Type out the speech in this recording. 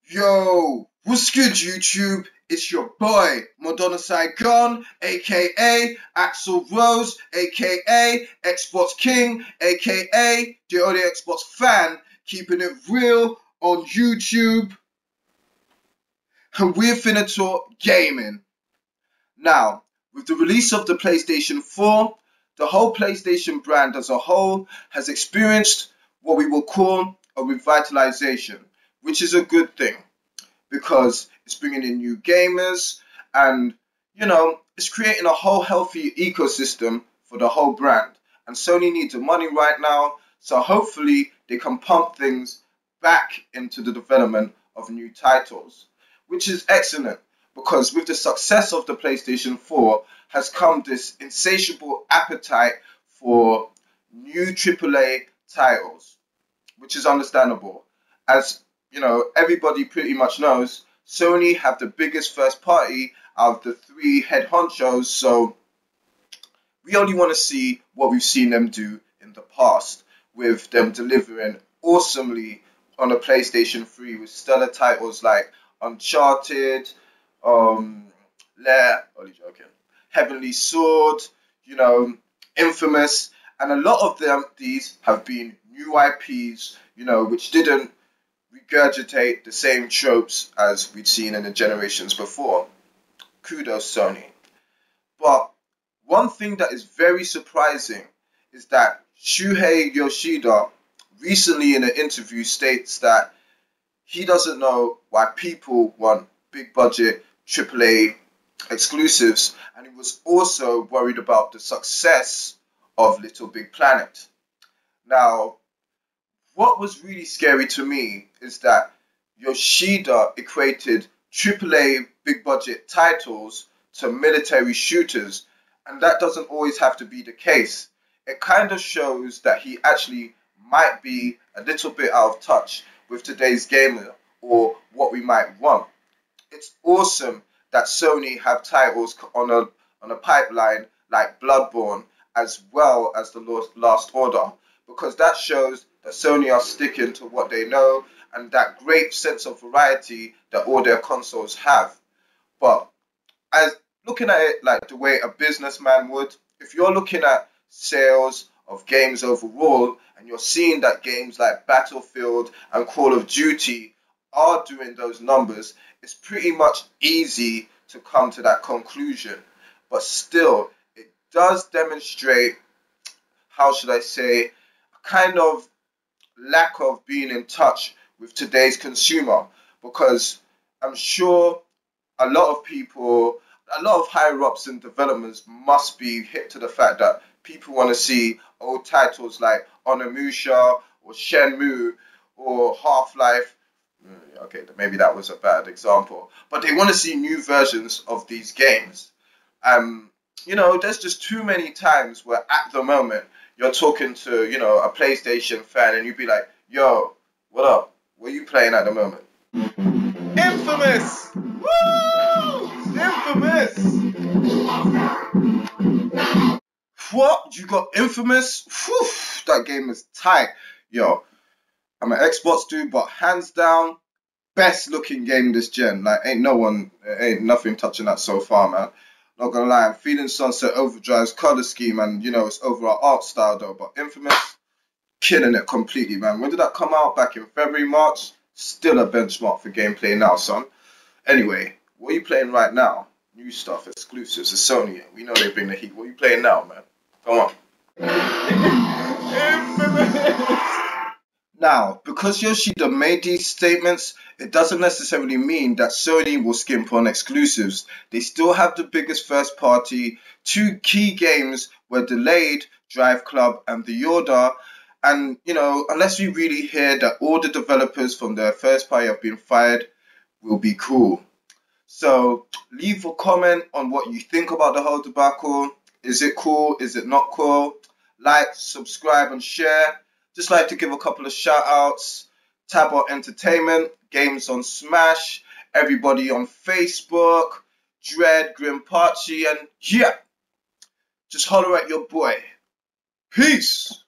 Yo, what's good YouTube? It's your boy, Madonna Saigon, aka Axel Rose, aka Xbox King, aka the only Xbox fan, keeping it real on YouTube. And we're finna talk gaming. Now, with the release of the PlayStation 4, the whole PlayStation brand as a whole has experienced what we will call a revitalization, which is a good thing because it's bringing in new gamers and, it's creating a whole healthy ecosystem for the whole brand. And Sony needs the money right now, so hopefully they can pump things back into the development of new titles, which is excellent because with the success of the PlayStation 4 has come this insatiable appetite for new AAA titles, which is understandable. As everybody pretty much knows, Sony have the biggest first party out of the three head honchos, so we only want to see what we've seen them do in the past, with them delivering awesomely on the PlayStation 3 with stellar titles like Uncharted, Heavenly Sword, Infamous, and a lot of these have been new IPs, which didn't regurgitate the same tropes as we'd seen in the generations before. Kudos, Sony. But one thing that is very surprising is that Shuhei Yoshida recently in an interview states that he doesn't know why people want big budget AAA exclusives, and he was also worried about the success of Little Big Planet. Now, what was really scary to me is that Yoshida equated AAA big budget titles to military shooters, and that doesn't always have to be the case. It kind of shows that he actually might be a little bit out of touch with today's gamer or what we might want. It's awesome that Sony have titles on a pipeline like Bloodborne as well as The Last Order, because that shows that Sony are sticking to what they know and that great sense of variety that all their consoles have. But as looking at it like the way a businessman would, if you're looking at sales of games overall and you're seeing that games like Battlefield and Call of Duty are doing those numbers, it's pretty much easy to come to that conclusion. But still, it does demonstrate, how should I say, a kind of lack of being in touch with today's consumer, because I'm sure a lot of people, a lot of higher ups in developments must be hit to the fact that people want to see old titles like Onimusha or Shenmue or Half-Life. Okay, maybe that was a bad example, but they want to see new versions of these games. There's just too many times where at the moment you're talking to, a PlayStation fan and you'd be like, yo, what up? What are you playing at the moment? Infamous! Woo! Infamous! What? You got Infamous? Whew, that game is tight. Yo, I'm an Xbox dude, but hands down, best looking game this gen. Like, ain't nothing touching that so far, man. Not gonna lie, I'm feeling Sunset Overdrive's color scheme and, it's overall art style though. But Infamous, killing it completely, man. When did that come out? Back in February, March? Still a benchmark for gameplay now, son. Anyway, what are you playing right now? New stuff, exclusives, it's Sony. We know they bring the heat. What are you playing now, man? Come on. Infamous! Now, because Yoshida made these statements, it doesn't necessarily mean that Sony will skimp on exclusives. They still have the biggest first party. Two key games were delayed, Drive Club and The Order. And, unless we really hear that all the developers from their first party have been fired, will be cool. So, leave a comment on what you think about the whole debacle. Is it cool? Is it not cool? Like, subscribe and share. Just like to give a couple of shout outs. Tabot Entertainment, Games on Smash, everybody on Facebook, Dread, Grimpachi, and yeah, just holler at your boy. Peace.